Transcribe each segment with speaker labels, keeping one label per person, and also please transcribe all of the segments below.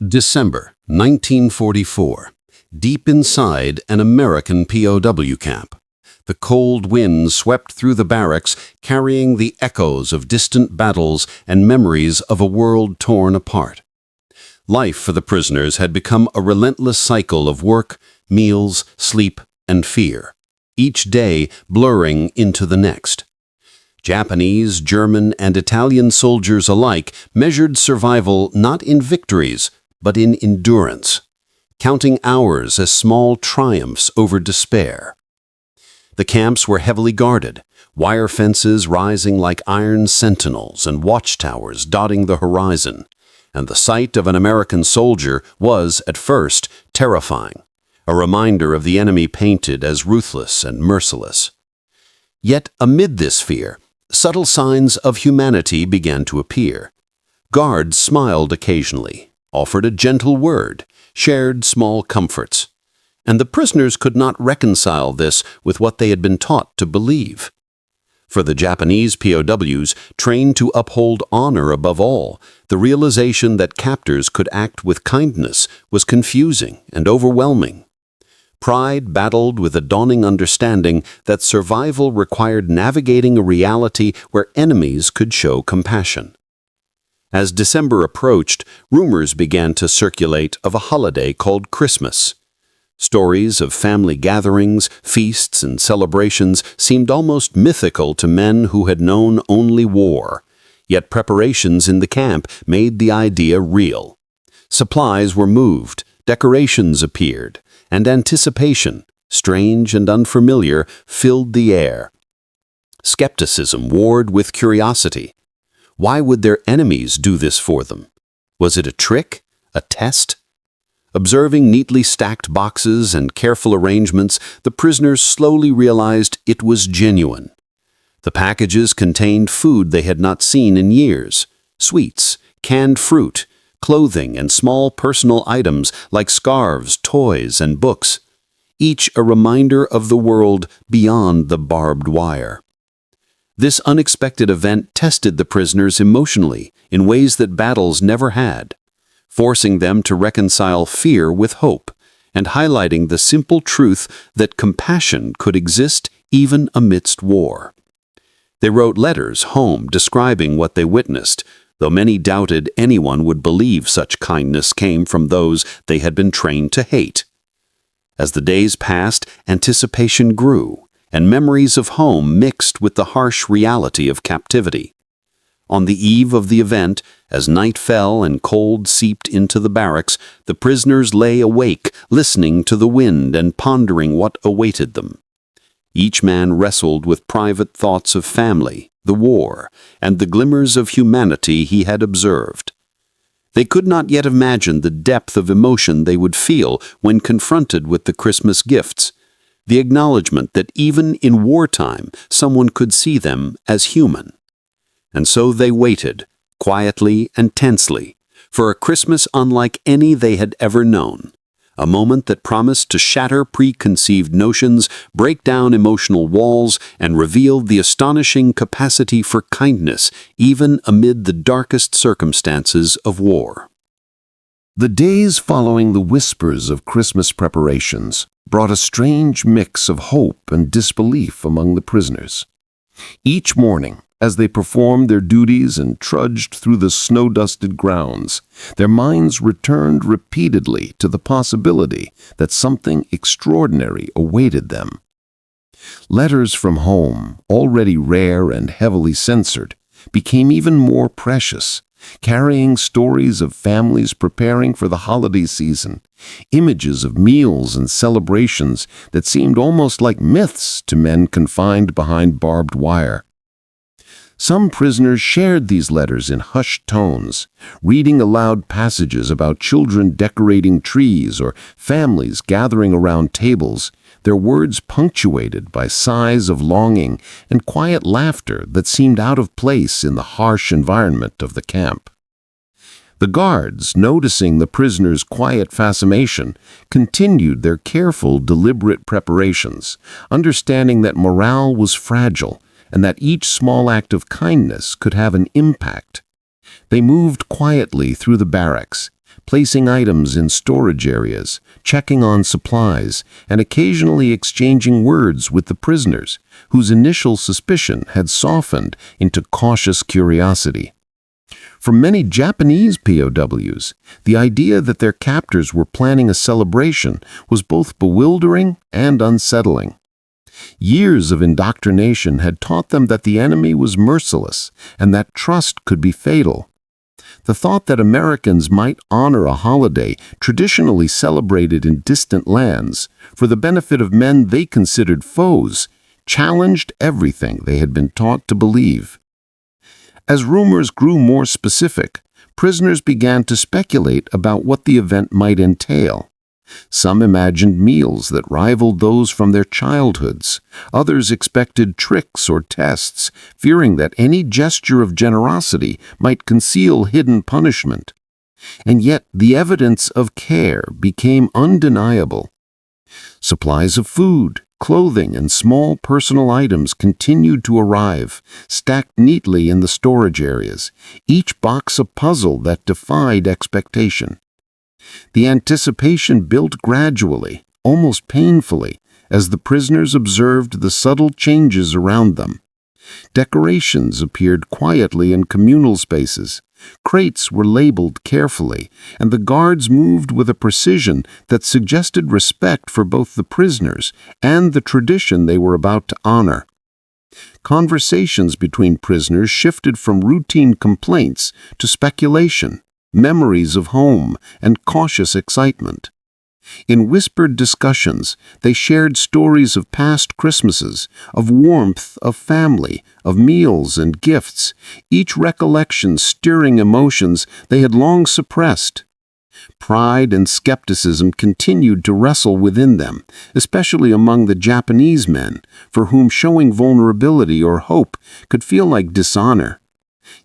Speaker 1: December 1944. Deep inside an American POW camp. The cold wind swept through the barracks, carrying the echoes of distant battles and memories of a world torn apart. Life for the prisoners had become a relentless cycle of work, meals, sleep, and fear, each day blurring into the next. Japanese, German, and Italian soldiers alike measured survival not in victories, but in endurance, counting hours as small triumphs over despair. The camps were heavily guarded, wire fences rising like iron sentinels and watchtowers dotting the horizon, and the sight of an American soldier was, at first, terrifying, a reminder of the enemy painted as ruthless and merciless. Yet amid this fear, subtle signs of humanity began to appear. Guards smiled occasionally, offered a gentle word, shared small comforts. And the prisoners could not reconcile this with what they had been taught to believe. For the Japanese POWs, trained to uphold honor above all, the realization that captors could act with kindness was confusing and overwhelming. Pride battled with a dawning understanding that survival required navigating a reality where enemies could show compassion. As December approached, rumors began to circulate of a holiday called Christmas. Stories of family gatherings, feasts, and celebrations seemed almost mythical to men who had known only war. Yet preparations in the camp made the idea real. Supplies were moved, decorations appeared, and anticipation, strange and unfamiliar, filled the air. Skepticism warred with curiosity. Why would their enemies do this for them? Was it a trick? A test? Observing neatly stacked boxes and careful arrangements, the prisoners slowly realized it was genuine. The packages contained food they had not seen in years: sweets, canned fruit, clothing, and small personal items like scarves, toys, and books, each a reminder of the world beyond the barbed wire. This unexpected event tested the prisoners emotionally in ways that battles never had, forcing them to reconcile fear with hope and highlighting the simple truth that compassion could exist even amidst war. They wrote letters home describing what they witnessed, though many doubted anyone would believe such kindness came from those they had been trained to hate. As the days passed, anticipation grew, and memories of home mixed with the harsh reality of captivity. On the eve of the event, as night fell and cold seeped into the barracks, the prisoners lay awake, listening to the wind and pondering what awaited them. Each man wrestled with private thoughts of family, the war, and the glimmers of humanity he had observed. They could not yet imagine the depth of emotion they would feel when confronted with the Christmas gifts, the acknowledgement that even in wartime someone could see them as human. And so they waited, quietly and tensely, for a Christmas unlike any they had ever known, a moment that promised to shatter preconceived notions, break down emotional walls, and reveal the astonishing capacity for kindness even amid the darkest circumstances of war.
Speaker 2: The days following the whispers of Christmas preparations brought a strange mix of hope and disbelief among the prisoners. Each morning, as they performed their duties and trudged through the snow-dusted grounds, their minds returned repeatedly to the possibility that something extraordinary awaited them. Letters from home, already rare and heavily censored, became even more precious, carrying stories of families preparing for the holiday season, images of meals and celebrations that seemed almost like myths to men confined behind barbed wire. Some prisoners shared these letters in hushed tones, reading aloud passages about children decorating trees or families gathering around tables, their words punctuated by sighs of longing and quiet laughter that seemed out of place in the harsh environment of the camp. The guards, noticing the prisoners' quiet fascination, continued their careful, deliberate preparations, understanding that morale was fragile and that each small act of kindness could have an impact. They moved quietly through the barracks, placing items in storage areas, checking on supplies, and occasionally exchanging words with the prisoners, whose initial suspicion had softened into cautious curiosity. For many Japanese POWs, the idea that their captors were planning a celebration was both bewildering and unsettling. Years of indoctrination had taught them that the enemy was merciless and that trust could be fatal. The thought that Americans might honor a holiday traditionally celebrated in distant lands for the benefit of men they considered foes challenged everything they had been taught to believe. As rumors grew more specific, prisoners began to speculate about what the event might entail. Some imagined meals that rivaled those from their childhoods. Others expected tricks or tests, fearing that any gesture of generosity might conceal hidden punishment. And yet the evidence of care became undeniable. Supplies of food, clothing, and small personal items continued to arrive, stacked neatly in the storage areas, each box a puzzle that defied expectation. The anticipation built gradually, almost painfully, as the prisoners observed the subtle changes around them. Decorations appeared quietly in communal spaces. Crates were labeled carefully, and the guards moved with a precision that suggested respect for both the prisoners and the tradition they were about to honor. Conversations between prisoners shifted from routine complaints to speculation, memories of home, and cautious excitement. In whispered discussions, they shared stories of past Christmases, of warmth, of family, of meals and gifts, each recollection stirring emotions they had long suppressed. Pride and skepticism continued to wrestle within them, especially among the Japanese men, for whom showing vulnerability or hope could feel like dishonor.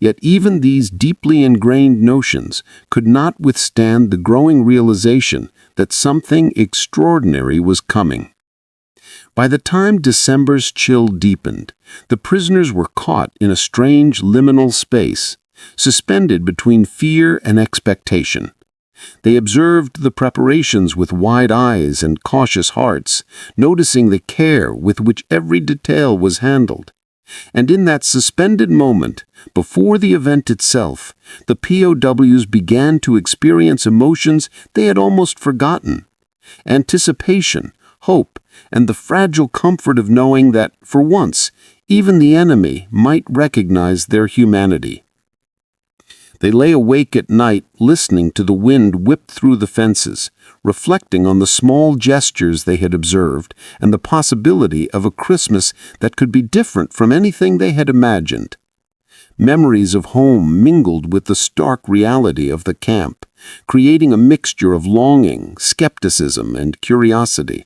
Speaker 2: Yet even these deeply ingrained notions could not withstand the growing realization that something extraordinary was coming. By the time December's chill deepened, the prisoners were caught in a strange liminal space, suspended between fear and expectation. They observed the preparations with wide eyes and cautious hearts, noticing the care with which every detail was handled. And in that suspended moment, before the event itself, the POWs began to experience emotions they had almost forgotten. Anticipation, hope, and the fragile comfort of knowing that, for once, even the enemy might recognize their humanity. They lay awake at night, listening to the wind whip through the fences, reflecting on the small gestures they had observed and the possibility of a Christmas that could be different from anything they had imagined. Memories of home mingled with the stark reality of the camp, creating a mixture of longing, skepticism, and curiosity.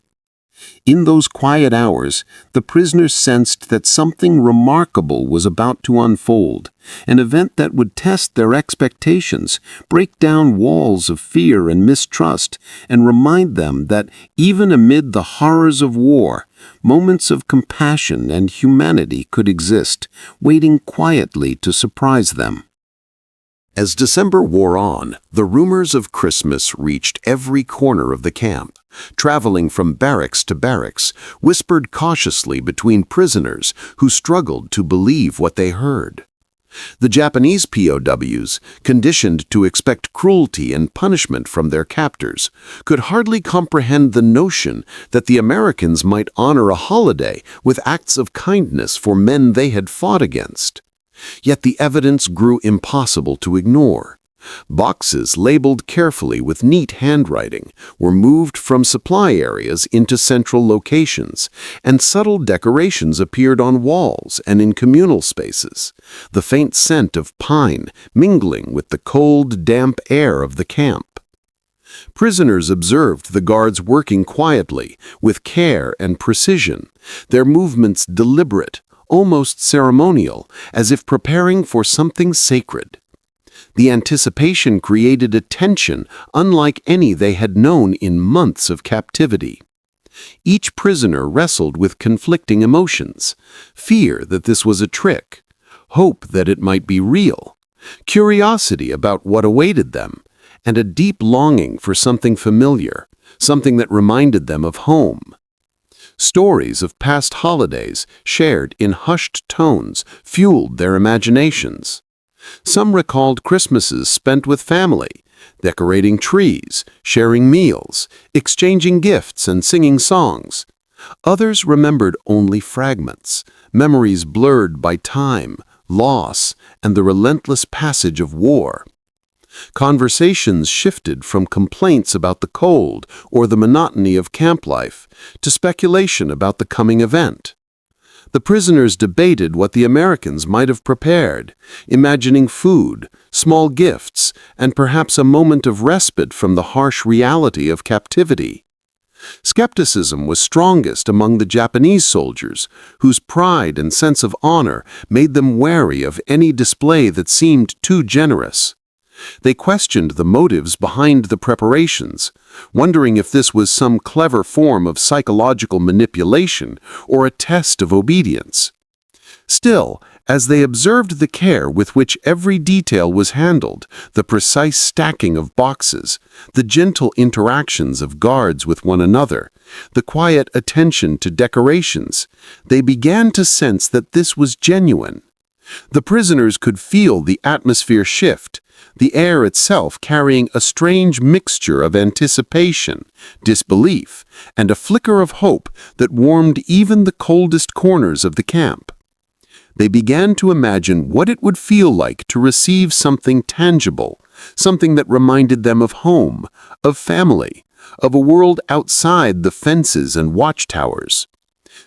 Speaker 2: In those quiet hours, the prisoners sensed that something remarkable was about to unfold, an event that would test their expectations, break down walls of fear and mistrust, and remind them that even amid the horrors of war, moments of compassion and humanity could exist, waiting quietly to surprise them.
Speaker 1: As December wore on, the rumors of Christmas reached every corner of the camp, traveling from barracks to barracks, whispered cautiously between prisoners who struggled to believe what they heard. The Japanese POWs, conditioned to expect cruelty and punishment from their captors, could hardly comprehend the notion that the Americans might honor a holiday with acts of kindness for men they had fought against. Yet the evidence grew impossible to ignore. Boxes labeled carefully with neat handwriting were moved from supply areas into central locations, and subtle decorations appeared on walls and in communal spaces, the faint scent of pine mingling with the cold, damp air of the camp. Prisoners observed the guards working quietly, with care and precision, their movements deliberate, almost ceremonial, as if preparing for something sacred. The anticipation created a tension unlike any they had known in months of captivity. Each prisoner wrestled with conflicting emotions: fear that this was a trick, hope that it might be real, curiosity about what awaited them,
Speaker 2: and a deep longing for something familiar, something that reminded them of home. Stories of past holidays, shared in hushed tones, fueled their imaginations. Some recalled Christmases spent with family, decorating trees, sharing meals, exchanging gifts and singing songs. Others remembered only fragments, memories blurred by time, loss, and the relentless passage of war. Conversations shifted from complaints about the cold or the monotony of camp life to speculation about the coming event. The prisoners debated what the Americans might have prepared, imagining food, small gifts, and perhaps a moment of respite from the harsh reality of captivity. Skepticism was strongest among the Japanese soldiers, whose pride and sense of honor made them wary of any display that seemed too generous. They questioned the motives behind the preparations, wondering if this was some clever form of psychological manipulation or a test of obedience. Still, as they observed the care with which every detail was handled, the precise stacking of boxes, the gentle interactions of guards with one another, the quiet attention to decorations, they began to sense that this was genuine. The prisoners could feel the atmosphere shift, the air itself carrying a strange mixture of anticipation, disbelief, and a flicker of hope that warmed even the coldest corners of the camp. They began to imagine what it would feel like to receive something tangible, something that reminded them of home, of family, of a world outside the fences and watchtowers.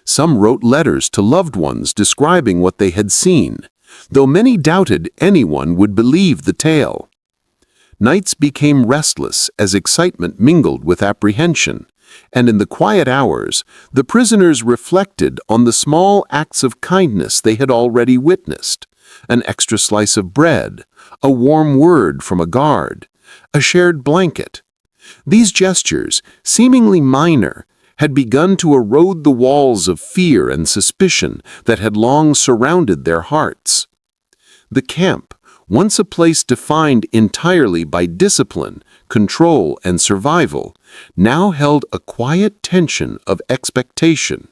Speaker 2: Some wrote letters to loved ones describing what they had seen, though many doubted anyone would believe the tale. Nights became restless as excitement mingled with apprehension, and in the quiet hours, the prisoners reflected on the small acts of kindness they had already witnessed: an extra slice of bread, a warm word from a guard, a shared blanket. These gestures, seemingly minor, had begun to erode the walls of fear and suspicion that had long surrounded their hearts. The camp, once a place defined entirely by discipline, control, and survival, now held a quiet tension of expectation.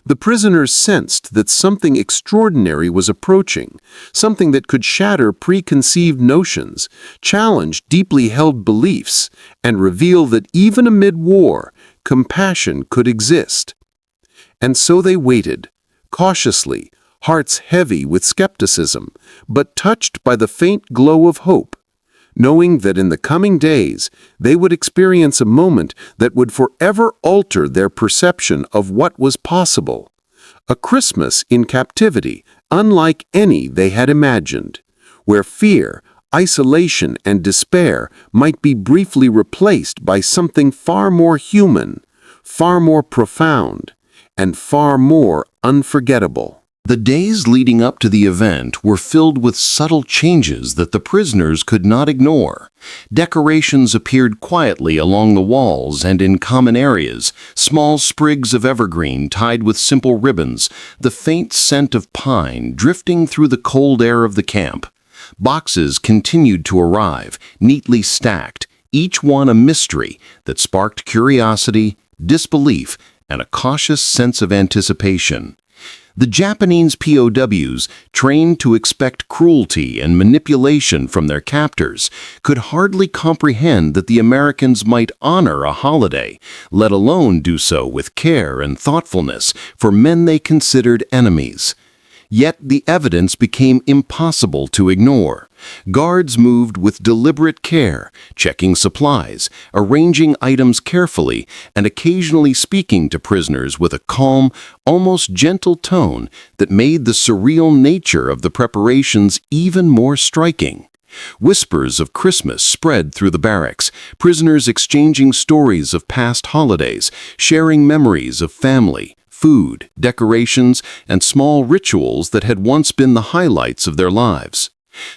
Speaker 2: The prisoners sensed that something extraordinary was approaching, something that could shatter preconceived notions, challenge deeply held beliefs, and reveal that even amid war, compassion could exist. And so they waited, cautiously, hearts heavy with skepticism, but touched by the faint glow of hope, knowing that in the coming days they would experience a moment that would forever alter their perception of what was possible. A Christmas in captivity, unlike any they had imagined, where fear, isolation, and despair might be briefly replaced by something far more human, far more profound, and far more unforgettable.
Speaker 1: The days leading up to the event were filled with subtle changes that the prisoners could not ignore. Decorations appeared quietly along the walls and in common areas, small sprigs of evergreen tied with simple ribbons, the faint scent of pine drifting through the cold air of the camp. Boxes continued to arrive, neatly stacked, each one a mystery that sparked curiosity, disbelief, and a cautious sense of anticipation. The Japanese POWs, trained to expect cruelty and manipulation from their captors, could hardly comprehend that the Americans might honor a holiday, let alone do so with care and thoughtfulness for men they considered enemies. Yet the evidence became impossible to ignore. Guards moved with deliberate care, checking supplies, arranging items carefully, and occasionally speaking to prisoners with a calm, almost gentle tone that made the surreal nature of the preparations even more striking. Whispers of Christmas spread through the barracks, prisoners exchanging stories of past holidays, sharing memories of family, food, decorations, and small rituals that had once been the highlights of their lives.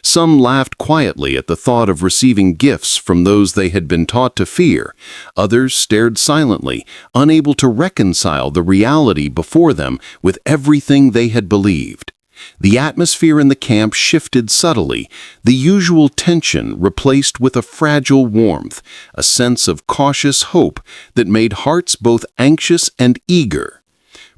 Speaker 1: Some laughed quietly at the thought of receiving gifts from those they had been taught to fear. Others stared silently, unable to reconcile the reality before them with everything they had believed.
Speaker 2: The atmosphere in the camp shifted subtly, the usual tension replaced with a fragile warmth, a sense of cautious hope that made hearts both anxious and eager.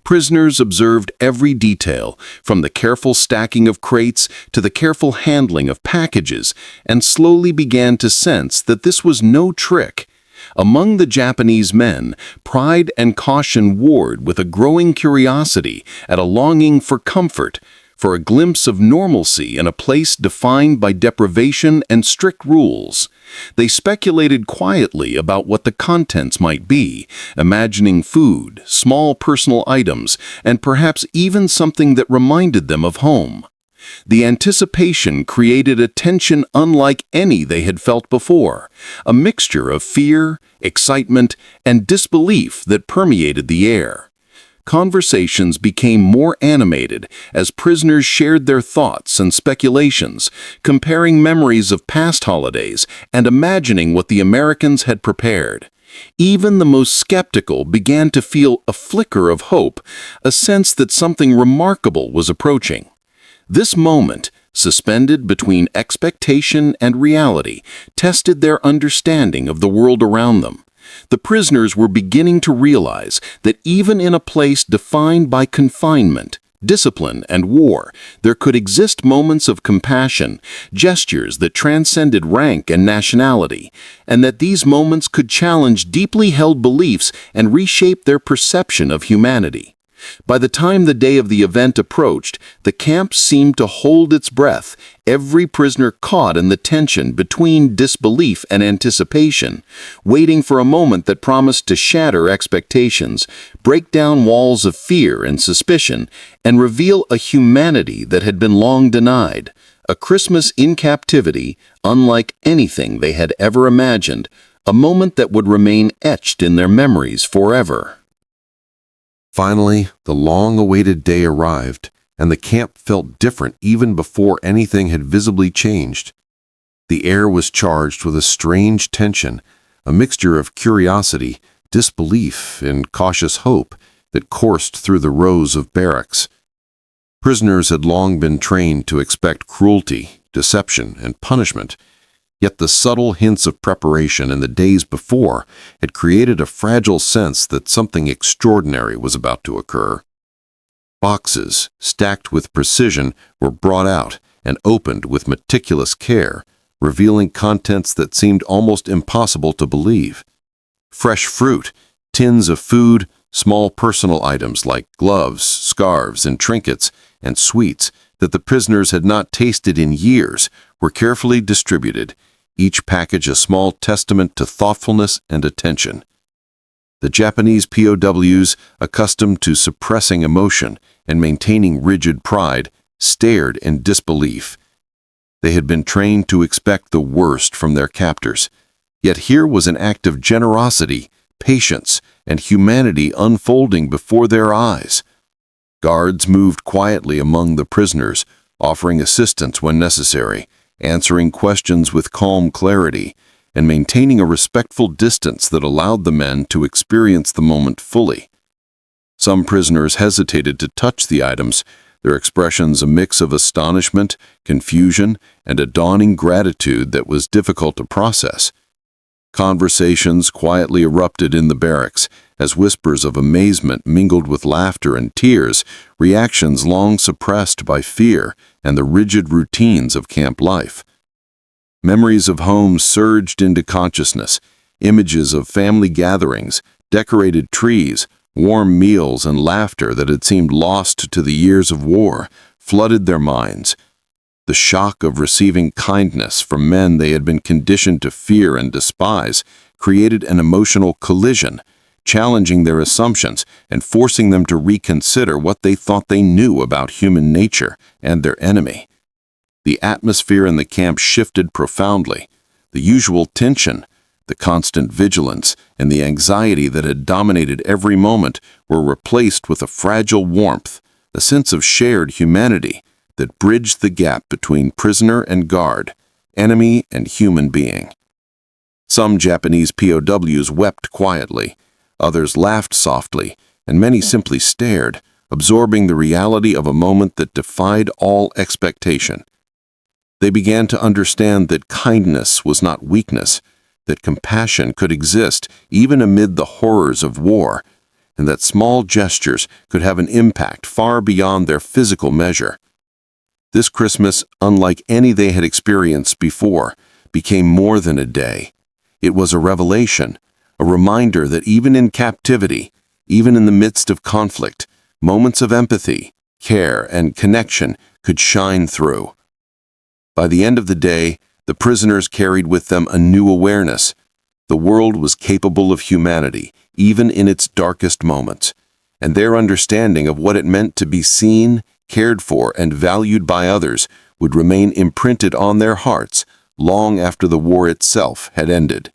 Speaker 2: Prisoners observed every detail, from the careful stacking of crates to the careful handling of packages, and slowly began to sense that this was no trick. Among the Japanese men, pride and caution warred with a growing curiosity at a longing for comfort, for a glimpse of normalcy in a place defined by deprivation and strict rules. They speculated quietly about what the contents might be, imagining food, small personal items, and perhaps even something that reminded them of home. The anticipation created a tension unlike any they had felt before, a mixture of fear, excitement, and disbelief that permeated the air. Conversations became more animated as prisoners shared their thoughts and speculations, comparing memories of past holidays and imagining what the Americans had prepared. Even the most skeptical began to feel a flicker of hope, a sense that something remarkable was approaching. This moment, suspended between expectation and reality, tested their understanding of the world around them. The prisoners were beginning to realize that even in a place defined by confinement, discipline, and war, there could exist moments of compassion, gestures that transcended rank and nationality, and that these moments could challenge deeply held beliefs and reshape their perception of humanity. By the time the day of the event approached, the camp seemed to hold its breath, every prisoner caught in the tension between disbelief and anticipation, waiting for a moment that promised to shatter expectations, break down walls of fear and suspicion, and reveal a humanity that had been long denied. A Christmas in captivity, unlike anything they had ever imagined, a moment that would remain etched in their memories forever.
Speaker 1: Finally, the long-awaited day arrived, and the camp felt different even before anything had visibly changed. The air was charged with a strange tension, a mixture of curiosity, disbelief, and cautious hope that coursed through the rows of barracks. Prisoners had long been trained to expect cruelty, deception, and punishment, yet the subtle hints of preparation in the days before had created a fragile sense that something extraordinary was about to occur. Boxes, stacked with precision, were brought out and opened with meticulous care, revealing contents that seemed almost impossible to believe. Fresh fruit, tins of food, small personal items like gloves, scarves, and trinkets, and sweets that the prisoners had not tasted in years were carefully distributed, each package a small testament to thoughtfulness and attention. The Japanese POWs, accustomed to suppressing emotion and maintaining rigid pride, stared in disbelief. They had been trained to expect the worst from their captors, yet here was an act of generosity, patience, and humanity unfolding before their eyes. Guards moved quietly among the prisoners, offering assistance when necessary, answering questions with calm clarity, and maintaining a respectful distance that allowed the men to experience the moment fully. Some prisoners hesitated to touch the items, their expressions a mix of astonishment, confusion, and a dawning gratitude that was difficult to process. Conversations quietly erupted in the barracks, as whispers of amazement mingled with laughter and tears, reactions long suppressed by fear and the rigid routines of camp life. Memories of home surged into consciousness, images of family gatherings, decorated trees, warm meals, and laughter that had seemed lost to the years of war flooded their minds. The shock of receiving kindness from men they had been conditioned to fear and despise created an emotional collision, challenging their assumptions and forcing them to reconsider what they thought they knew about human nature and their enemy. The atmosphere in the camp shifted profoundly. The usual tension, the constant vigilance, and the anxiety that had dominated every moment were replaced with a fragile warmth, a sense of shared humanity that bridged the gap between prisoner and guard, enemy and human being. Some Japanese POWs wept quietly, others laughed softly, and many simply stared,
Speaker 2: absorbing the reality of a moment that defied all expectation. They began to understand that kindness was not weakness, that compassion could exist even amid the horrors of war, and that small gestures could have an impact far beyond their physical measure. This Christmas, unlike any they had experienced before, became more than a day. It was a revelation, a reminder that even in captivity, even in the midst of conflict, moments of empathy, care, and connection could shine through. By the end of the day, the prisoners carried with them a new awareness. The world was capable of humanity, even in its darkest moments, and their understanding of what it meant to be seen, cared for, and valued by others would remain imprinted on their hearts long after the war itself had ended.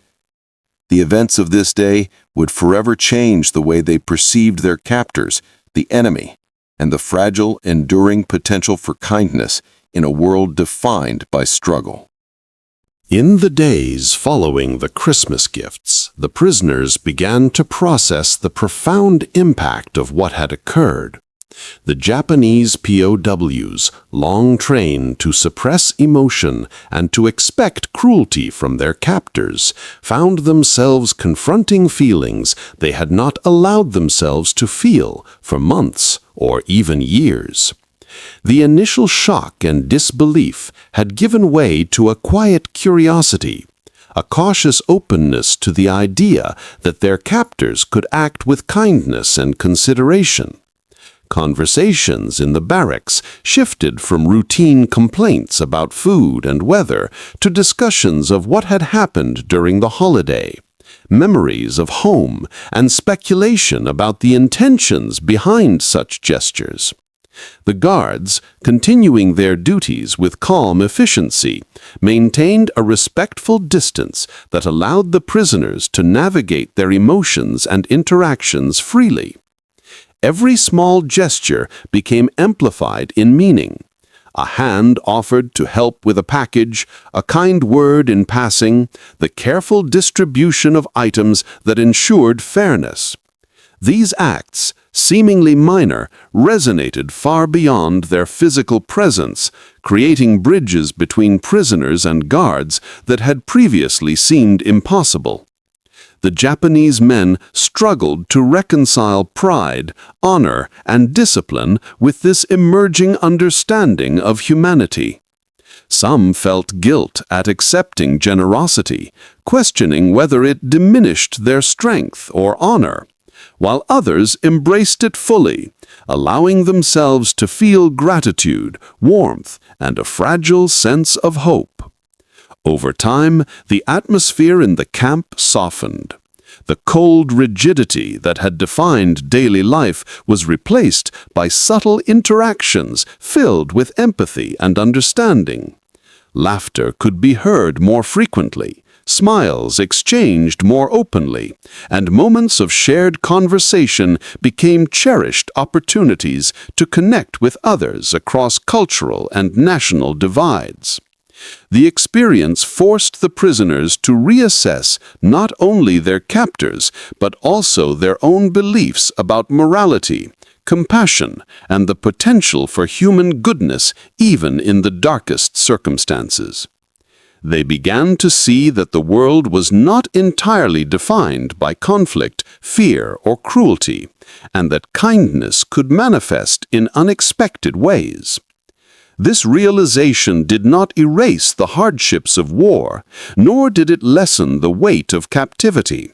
Speaker 2: The events of this day would forever change the way they perceived their captors, the enemy, and the fragile, enduring potential for kindness in a world defined by struggle.
Speaker 1: In the days following the Christmas gifts, the prisoners began to process the profound impact of what had occurred. The Japanese POWs, long trained to suppress emotion and to expect cruelty from their captors, found themselves confronting feelings they had not allowed themselves to feel for months or even years. The initial shock and disbelief had given way to a quiet curiosity, a cautious openness to the idea that their captors could act with kindness and consideration. Conversations in the barracks shifted from routine complaints about food and weather to discussions of what had happened during the holiday, memories of home, and speculation about the intentions behind such gestures. The guards, continuing their duties with calm efficiency, maintained a respectful distance that allowed the prisoners to navigate their emotions and interactions freely. Every small gesture became amplified in meaning. A hand offered to help with a package, a kind word in passing, the careful distribution of items that ensured fairness. These acts, seemingly minor, resonated far beyond their physical presence, creating bridges between prisoners and guards that had previously seemed impossible. The Japanese men struggled to reconcile pride, honor, and discipline with this emerging understanding of humanity. Some felt guilt at accepting generosity, questioning whether it diminished their strength or honor, while others embraced it fully, allowing themselves to feel gratitude, warmth, and a fragile sense of hope. Over time, the atmosphere in the camp softened. The cold rigidity that had defined daily life was replaced by subtle interactions filled with empathy and understanding. Laughter could be heard more frequently, smiles exchanged more openly, and moments of shared conversation became cherished opportunities to connect with others across cultural and national divides. The experience forced the prisoners to reassess not only their captors, but also their own beliefs about morality, compassion, and the potential for human goodness even in the darkest circumstances. They began to see that the world was not entirely defined by conflict, fear, or cruelty, and that kindness could manifest in unexpected ways. This realization did not erase the hardships of war, nor did it lessen the weight of captivity,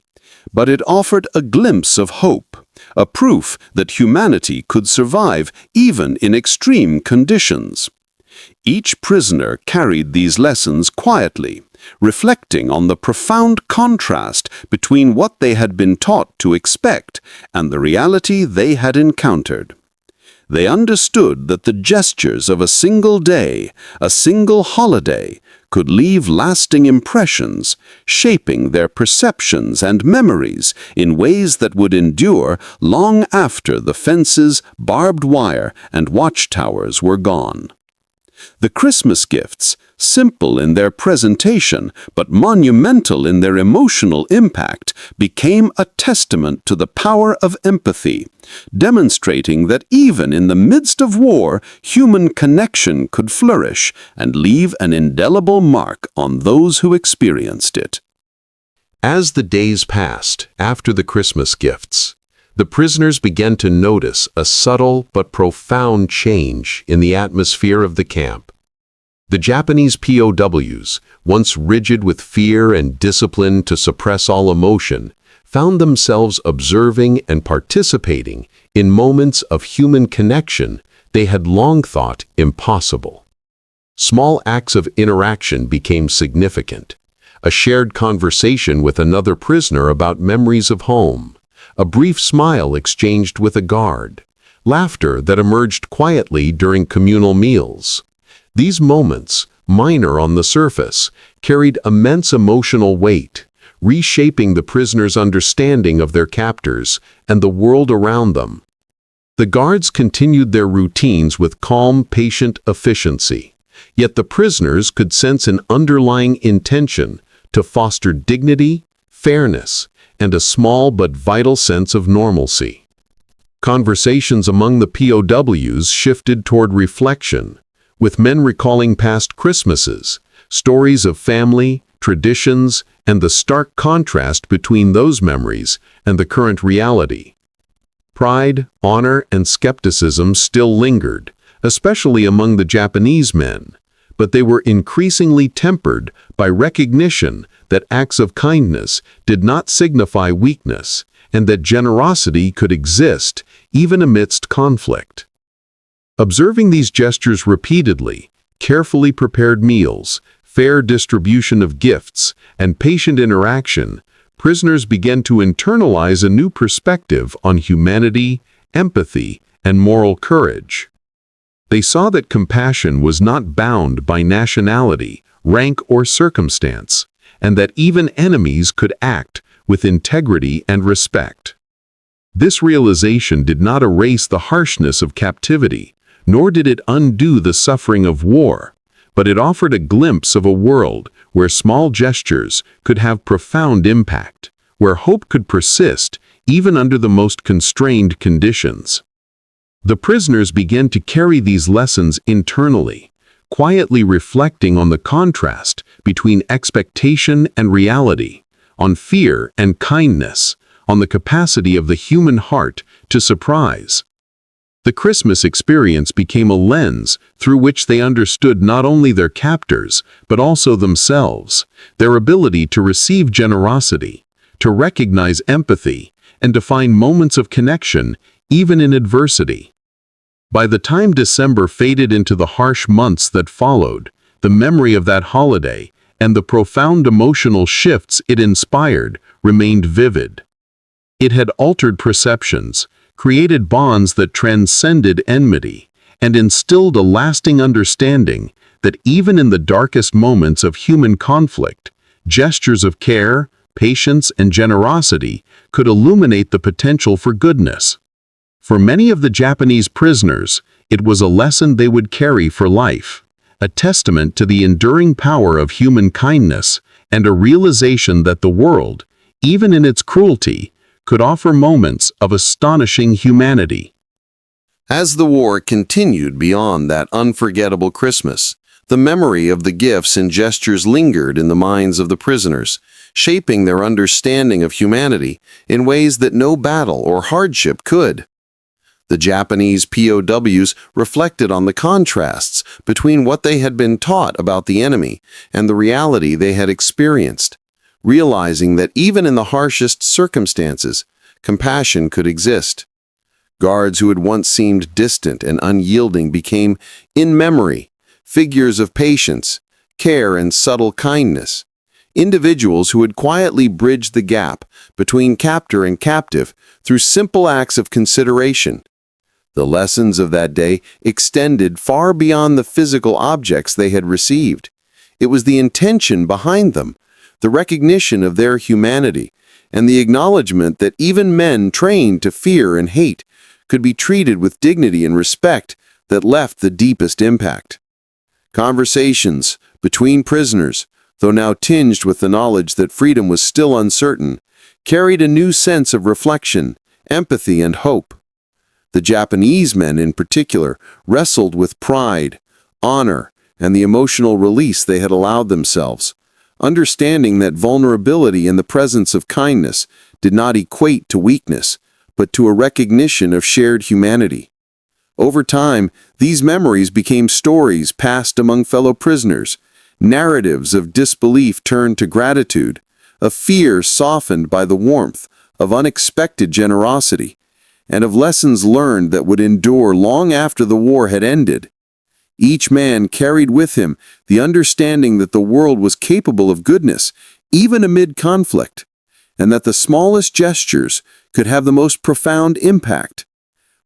Speaker 1: but it offered a glimpse of hope, a proof that humanity could survive even in extreme conditions. Each prisoner carried these lessons quietly, reflecting on the profound contrast between what they had been taught to expect and the reality they had encountered. They understood that the gestures of a single day, a single holiday, could leave lasting impressions, shaping their perceptions and memories in ways that would endure long after the fences, barbed wire, and watchtowers were gone. The Christmas gifts, simple in their presentation but monumental in their emotional impact, became a testament to the power of empathy, demonstrating that even in the midst of war, human connection could flourish and leave an indelible mark on those who experienced it. As the days passed after the Christmas gifts, the prisoners began to notice a subtle but profound change in the atmosphere of the camp. The Japanese POWs, once rigid with fear and discipline to suppress all emotion, found themselves observing and participating in moments of human connection they had long thought impossible. Small acts of interaction became significant. A shared conversation with another prisoner about memories of home, a brief smile exchanged with a guard, laughter that emerged quietly during communal meals. These moments, minor on the surface, carried immense emotional weight, reshaping the prisoners' understanding of their captors and the world around them. The guards continued their routines with calm, patient efficiency, yet the prisoners could sense an underlying intention to foster dignity, fairness, and a small but vital sense of normalcy. Conversations among the POWs shifted toward reflection, with men recalling past Christmases, stories of family, traditions, and the stark contrast between those memories and the current reality. Pride, honor, and skepticism still lingered, especially among the Japanese men, but they were increasingly tempered by recognition that acts of kindness did not signify weakness and that generosity could exist even amidst conflict. Observing these gestures repeatedly, carefully prepared meals, fair distribution of gifts, and patient interaction, prisoners began to internalize a new perspective on humanity, empathy, and moral courage. They saw that compassion was not bound by nationality, rank, or circumstance, and that even enemies could act with integrity and respect. This realization did not erase the harshness of captivity, nor did it undo the suffering of war, but it offered a glimpse of a world where small gestures could have profound impact, where hope could persist even under the most constrained conditions. The prisoners began to carry these lessons internally, quietly reflecting on the contrast between expectation and reality, on fear and kindness, on the capacity of the human heart to surprise. The Christmas experience became a lens through which they understood not only their captors, but also themselves, their ability to receive generosity, to recognize empathy, and to find moments of connection even in adversity. By the time December faded into the harsh months that followed, the memory of that holiday and the profound emotional shifts it inspired remained vivid. It had altered perceptions, created bonds that transcended enmity, and instilled a lasting understanding that even in the darkest moments of human conflict, gestures of care, patience, and generosity could illuminate the potential for goodness. For many of the Japanese prisoners, it was a lesson they would carry for life, a testament to the enduring power of human kindness and a realization that the world, even in its cruelty, could offer moments of astonishing humanity. As the war continued beyond that unforgettable Christmas, the memory of the gifts and gestures lingered in the minds of the prisoners, shaping their understanding of humanity in ways that no battle or hardship could. The Japanese POWs reflected on the contrasts between what they had been taught about the enemy and the reality they had experienced, realizing that even in the harshest circumstances, compassion could exist. Guards who had once seemed distant and unyielding became, in memory, figures of patience, care, and subtle kindness. Individuals who had quietly bridged the gap between captor and captive through simple acts of consideration. The lessons of that day extended far beyond the physical objects they had received. It was the intention behind them, the recognition of their humanity, and the acknowledgement that even men trained to fear and hate could be treated with dignity and respect that left the deepest impact.
Speaker 3: Conversations between prisoners, though now tinged with the knowledge that freedom was still uncertain, carried a new sense of reflection, empathy, and hope. The Japanese men, in particular, wrestled with pride, honor, and the emotional release they had allowed themselves, understanding that vulnerability in the presence of kindness did not equate to weakness, but to a recognition of shared humanity. Over time, these memories became stories passed among fellow prisoners, narratives of disbelief turned to gratitude, of fear softened by the warmth of unexpected generosity, and of lessons learned that would endure long after the war had ended. Each man carried with him the understanding that the world was capable of goodness, even amid conflict, and that the smallest gestures could have the most profound impact.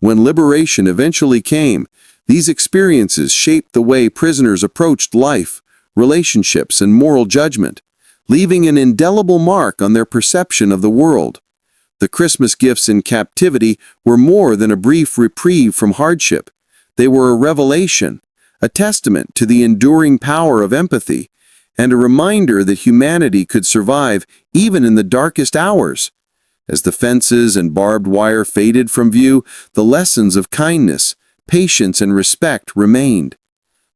Speaker 3: When liberation eventually came, these experiences shaped the way prisoners approached life, relationships, and moral judgment, leaving an indelible mark on their perception of the world. The Christmas gifts in captivity were more than a brief reprieve from hardship. They were a revelation, a testament to the enduring power of empathy, and a reminder that humanity could survive even in the darkest hours. As the fences and barbed wire faded from view, the lessons of kindness, patience, and respect remained.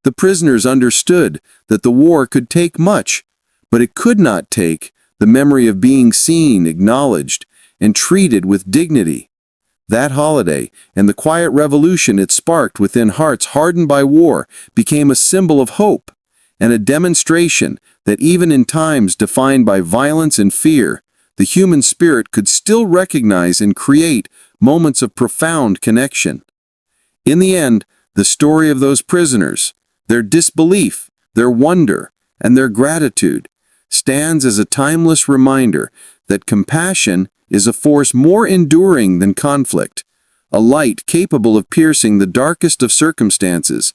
Speaker 3: The prisoners understood that the war could take much, but it could not take the memory of being seen, acknowledged, and treated with dignity. That holiday, and the quiet revolution it sparked within hearts hardened by war, became a symbol of hope, and a demonstration that even in times defined by violence and fear, the human spirit could still recognize and create moments of profound connection. In the end, the story of those prisoners, their disbelief, their wonder, and their gratitude, stands as a timeless reminder that compassion is a force more enduring than conflict, a light capable of piercing the darkest of circumstances,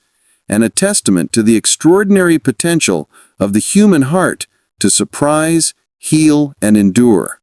Speaker 3: and a testament to the extraordinary potential of the human heart to surprise, heal, and endure.